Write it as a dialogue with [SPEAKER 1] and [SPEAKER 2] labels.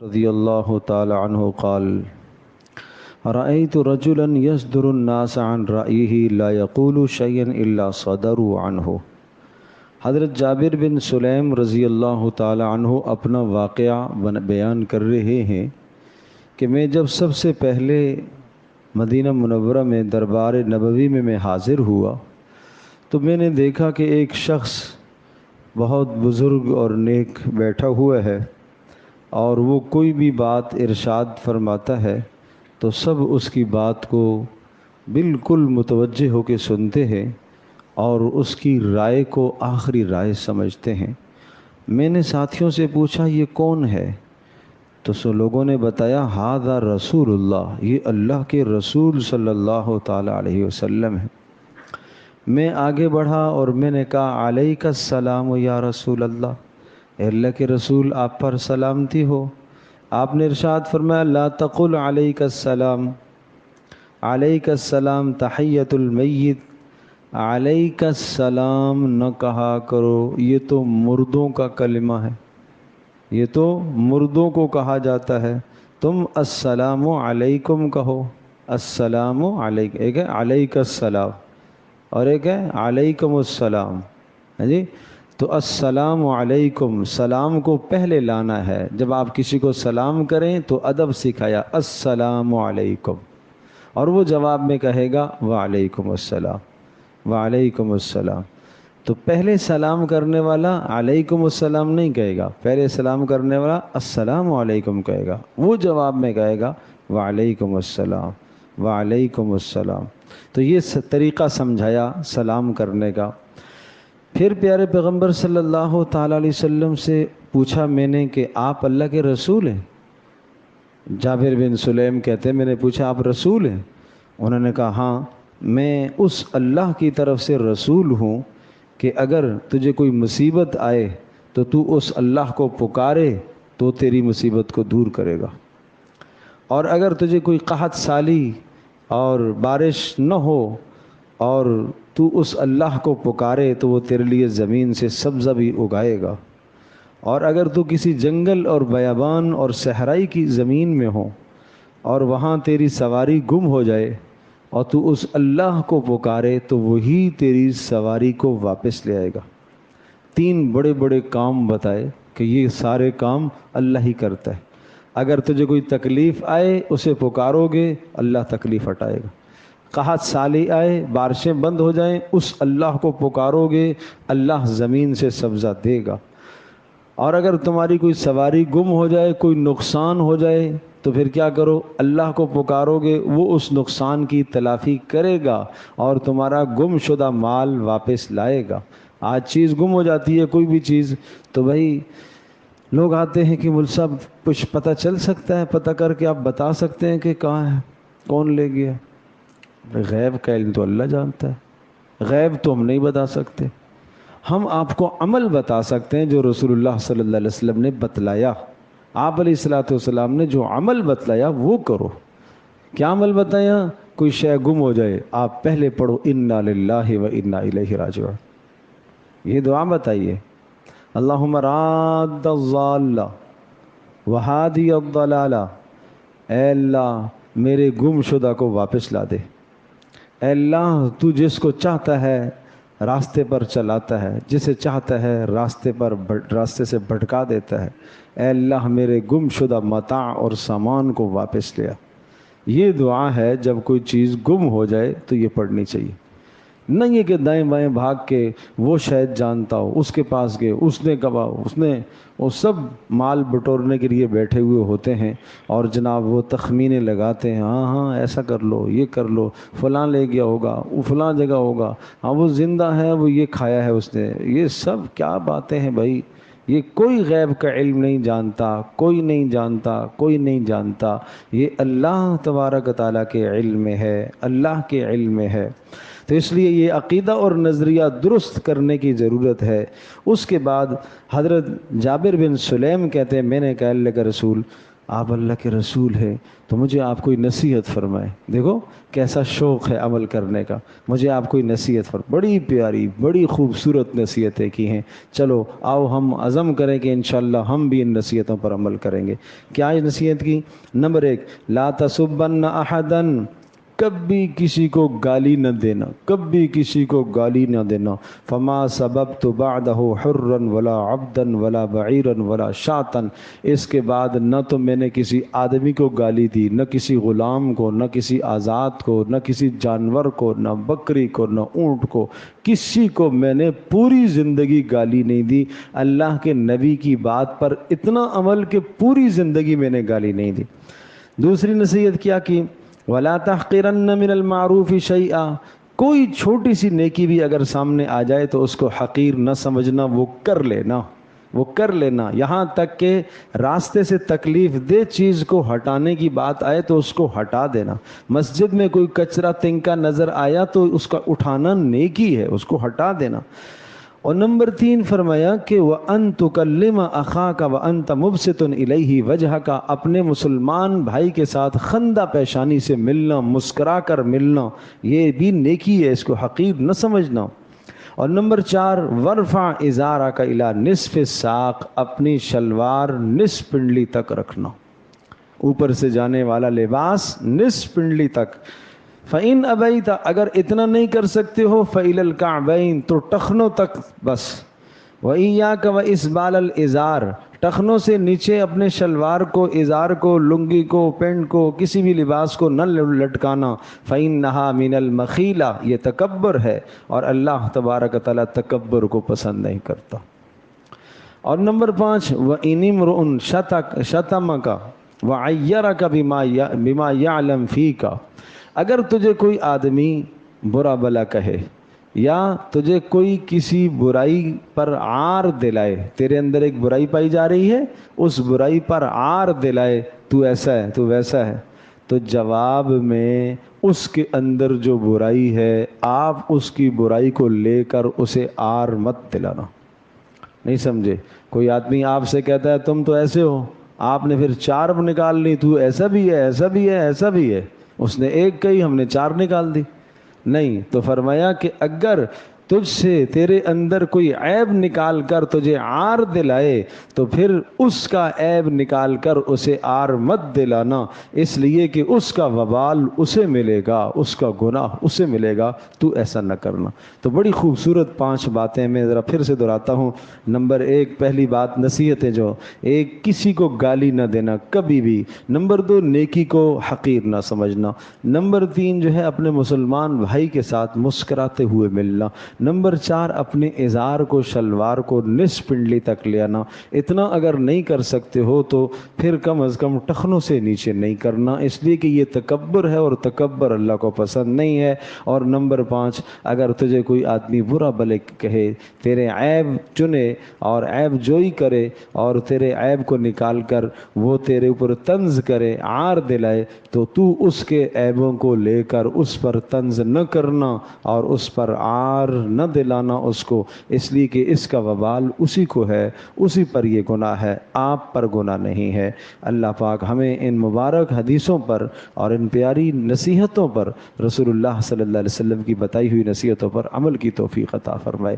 [SPEAKER 1] رضی اللہ تعالی عنہ قال رأيت رجلا يصدر الناس عن رأيه لا يقول شيئا إلا صدروا عنه۔ حضرت جابر بن سلیم رضی اللہ تعالی عنہ اپنا واقعہ بیان کر رہے ہیں کہ میں جب سب سے پہلے مدینہ منورہ میں دربار نبوی میں حاضر ہوا تو میں نے دیکھا کہ ایک شخص بہت بزرگ اور نیک بیٹھا ہوا ہے اور وہ کوئی بھی بات ارشاد فرماتا ہے تو سب اس کی بات کو بالکل متوجہ ہو کے سنتے ہیں اور اس کی رائے کو آخری رائے سمجھتے ہیں۔ میں نے ساتھیوں سے پوچھا یہ کون ہے؟ تو لوگوں نے بتایا ھذا رسول اللہ، یہ اللہ کے رسول صلی اللہ تعالی علیہ وسلم ہے۔ میں آگے بڑھا اور میں نے کہا علیک السلام یا رسول اللہ، اے اللہ کے رسول آپ پر سلامتی ہو۔ آپ نے ارشاد فرمایا لا تقل علیک السلام، علیک السلام تحیۃ المیت، علیک السلام نہ کہا کرو، یہ تو مردوں کا کلمہ ہے، یہ تو مردوں کو کہا جاتا ہے، تم السلام علیکم کہو، السلام علیکم، ایک ہے علیک السلام اور ایک ہے علیکم السلام، جی تو السلام علیکم، سلام کو پہلے لانا ہے۔ جب آپ کسی کو سلام کریں تو ادب سکھایا السلام علیکم، اور وہ جواب میں کہے گا وعلیکم السلام، وعلیکم السلام۔ تو پہلے سلام کرنے والا علیکم السلام نہیں کہے گا، پہلے سلام کرنے والا السلام علیکم کہے گا، وہ جواب میں کہے گا وعلیکم السلام، وعلیکم السلام۔ تو یہ طریقہ سمجھایا سلام کرنے کا۔ پھر پیارے پیغمبر صلی اللہ تعالیٰ علیہ وسلم سے پوچھا میں نے کہ آپ اللہ کے رسول ہیں؟ جابر بن سلیم کہتے ہیں میں نے پوچھا آپ رسول ہیں؟ انہوں نے کہا ہاں، میں اس اللہ کی طرف سے رسول ہوں کہ اگر تجھے کوئی مصیبت آئے تو تو اس اللہ کو پکارے تو تیری مصیبت کو دور کرے گا، اور اگر تجھے کوئی قحط سالی اور بارش نہ ہو اور تو اس اللہ کو پکارے تو وہ تیرے لیے زمین سے سبزہ بھی اگائے گا، اور اگر تو کسی جنگل اور بیابان اور صحرائی کی زمین میں ہو اور وہاں تیری سواری گم ہو جائے اور تو اس اللہ کو پکارے تو وہی تیری سواری کو واپس لے آئے گا۔ تین بڑے بڑے کام بتائے کہ یہ سارے کام اللہ ہی کرتا ہے۔ اگر تجھے کوئی تکلیف آئے اسے پکارو گے اللہ تکلیف ہٹائے گا، قحط سالی آئے بارشیں بند ہو جائیں اس اللہ کو پکارو گے اللہ زمین سے سبزہ دے گا، اور اگر تمہاری کوئی سواری گم ہو جائے کوئی نقصان ہو جائے تو پھر کیا کرو اللہ کو پکارو گے وہ اس نقصان کی تلافی کرے گا اور تمہارا گم شدہ مال واپس لائے گا۔ آج چیز گم ہو جاتی ہے کوئی بھی چیز تو بھائی لوگ آتے ہیں کہ مول صاحب کچھ پتہ چل سکتا ہے، پتہ کر کے آپ بتا سکتے ہیں کہ کہاں ہے، کون لے گیا؟ غیب کا علم تو اللہ جانتا ہے، غیب تو ہم نہیں بتا سکتے، ہم آپ کو عمل بتا سکتے ہیں جو رسول اللہ صلی اللہ علیہ وسلم نے بتلایا۔ آپ علیہ الصلوۃ والسلام نے جو عمل بتلایا وہ کرو۔ کیا عمل بتایا؟ کوئی شے گم ہو جائے آپ پہلے پڑھو انا للہ و انا الیہ راجعون، یہ دعا بتائیے اللہم راد الضال وہادی الضلال، اے اللہ میرے گم شدہ کو واپس لا دے، اے اللہ تو جس کو چاہتا ہے راستے پر چلاتا ہے، جسے چاہتا ہے راستے سے بھٹکا دیتا ہے، اے اللہ میرے گم شدہ متاع اور سامان کو واپس لیا۔ یہ دعا ہے جب کوئی چیز گم ہو جائے تو یہ پڑھنی چاہیے، نہ یہ کہ دائیں بائیں بھاگ کے وہ شاید جانتا ہو، اس کے پاس گئے، اس نے کہا، وہ سب مال بٹورنے کے لیے بیٹھے ہوئے ہوتے ہیں اور جناب وہ تخمینے لگاتے ہیں، ہاں ہاں ایسا کر لو، یہ کر لو، فلاں لے گیا ہوگا، وہ فلاں جگہ ہوگا، ہاں وہ زندہ ہے، وہ یہ کھایا ہے اس نے، یہ سب کیا باتیں ہیں بھائی؟ یہ کوئی غیب کا علم نہیں جانتا، کوئی نہیں جانتا، کوئی نہیں جانتا، یہ اللہ تبارک تعالیٰ کے علم میں ہے، اللہ کے علم میں ہے۔ تو اس لیے یہ عقیدہ اور نظریہ درست کرنے کی ضرورت ہے۔ اس کے بعد حضرت جابر بن سلیم کہتے ہیں میں نے کہا اللہ کا رسول آپ اللہ کے رسول ہیں تو مجھے آپ کوئی نصیحت فرمائے. دیکھو کیسا شوق ہے عمل کرنے کا. مجھے آپ کوئی نصیحت بڑی پیاری بڑی خوبصورت نصیحتیں کی ہیں. چلو آؤ ہم عزم کریں کہ انشاءاللہ ہم بھی ان نصیحتوں پر عمل کریں گے. کیا نصیحت کی؟ نمبر 1، لا تسبن احدا، کبھی کسی کو گالی نہ دینا، کبھی کسی کو گالی نہ دینا. فما سببت بعدہ حرا ولا عبدا ولا بعیرا ولا شاتا، اس کے بعد نہ تو میں نے کسی آدمی کو گالی دی، نہ کسی غلام کو، نہ کسی آزاد کو، نہ کسی جانور کو، نہ بکری کو، نہ اونٹ کو، کسی کو میں نے پوری زندگی گالی نہیں دی. اللہ کے نبی کی بات پر اتنا عمل کہ پوری زندگی میں نے گالی نہیں دی. دوسری نصیحت کیا کی؟ وَلَا تَحْقِرَنَّ مِنَ الْمَعْرُوفِ شَيْئًا، کوئی چھوٹی سی نیکی بھی اگر سامنے آ جائے تو اس کو حقیر نہ سمجھنا، وہ کر لینا، وہ کر لینا. یہاں تک کہ راستے سے تکلیف دہ چیز کو ہٹانے کی بات آئے تو اس کو ہٹا دینا. مسجد میں کوئی کچرا تنکا نظر آیا تو اس کا اٹھانا نیکی ہے، اس کو ہٹا دینا. اور نمبر 3 فرمایا کہ وَأَن تُكَلِّمَ أَخَاكَ وَأَنْتَ مُبْسِطٌ إِلَيْهِ وَجْهَكَ، اپنے مسلمان بھائی کے ساتھ خندہ پیشانی سے ملنا، مسکرا کر ملنا، یہ بھی نیکی ہے، اس کو حقیر نہ سمجھنا. اور نمبر 4، وَرْفَعْ إِزَارَكَ إِلَى نِصْفِ السَّاقِ، اپنی شلوار نصف پنڈلی تک رکھنا، اوپر سے جانے والا لباس نصف پنڈلی تک. فَإِنْ أَبَيْتَ، اگر اتنا نہیں کر سکتے ہو فَإِلَى الْكَعْبَيْن، تو ٹخنوں تک بس. وَإِيَّاكَ وَإِسْبَالَ الْإِزَارِ، ٹخنوں سے نیچے اپنے شلوار کو، ازار کو، لنگی کو، پینٹ کو، کسی بھی لباس کو نہ لٹکانا. فَإِنَّهَا مِنَ الْمَخِيلَةِ، یہ تکبر ہے اور اللہ تبارک تعالیٰ تکبر کو پسند نہیں کرتا. اور نمبر 5، وَإِنِ امْرُؤٌ شَتَمَكَ وَعَيَّرَكَ بِمَا يَعْلَمْ فِيكَ، اگر تجھے کوئی آدمی برا بلا کہے یا تجھے کوئی کسی برائی پر عار دلائے، تیرے اندر ایک برائی پائی جا رہی ہے، اس برائی پر عار دلائے، تو ایسا ہے تو ویسا ہے، تو جواب میں اس کے اندر جو برائی ہے آپ اس کی برائی کو لے کر اسے عار مت دلانا. نہیں سمجھے؟ کوئی آدمی آپ سے کہتا ہے تم تو ایسے ہو، آپ نے پھر 4 نکال لی، تو ایسا بھی ہے ایسا بھی ہے ایسا بھی ہے. اس نے 1 کہی، ہم نے 4 نکال دی. نہیں، تو فرمایا کہ اگر تجھ سے تیرے اندر کوئی عیب نکال کر تجھے عار دلائے تو پھر اس کا عیب نکال کر اسے عار مت دلانا، اس لیے کہ اس کا وبال اسے ملے گا، اس کا گناہ اسے ملے گا، تو ایسا نہ کرنا. تو بڑی خوبصورت 5 باتیں میں ذرا پھر سے دہراتا ہوں. نمبر 1، پہلی بات نصیحتیں، جو ایک، کسی کو گالی نہ دینا کبھی بھی. نمبر 2، نیکی کو حقیر نہ سمجھنا. نمبر 3 جو ہے اپنے مسلمان بھائی کے ساتھ مسکراتے ہوئے ملنا. نمبر 4، اپنے ازار کو، شلوار کو نصف پنڈلی تک لے آنا. اتنا اگر نہیں کر سکتے ہو تو پھر کم از کم ٹخنوں سے نیچے نہیں کرنا، اس لیے کہ یہ تکبر ہے اور تکبر اللہ کو پسند نہیں ہے. اور نمبر 5، اگر تجھے کوئی آدمی برا بھلے کہے، تیرے عیب چنے اور عیب جوئی کرے اور تیرے عیب کو نکال کر وہ تیرے اوپر طنز کرے، عار دلائے، تو تو اس کے عیبوں کو لے کر اس پر طنز نہ کرنا اور اس پر عار نہ دلانا اس کو، اس لیے کہ اس کا وبال اسی کو ہے، اسی پر یہ گناہ ہے، آپ پر گناہ نہیں ہے. اللہ پاک ہمیں ان مبارک حدیثوں پر اور ان پیاری نصیحتوں پر، رسول اللہ صلی اللہ علیہ وسلم کی بتائی ہوئی نصیحتوں پر عمل کی توفیق عطا فرمائے.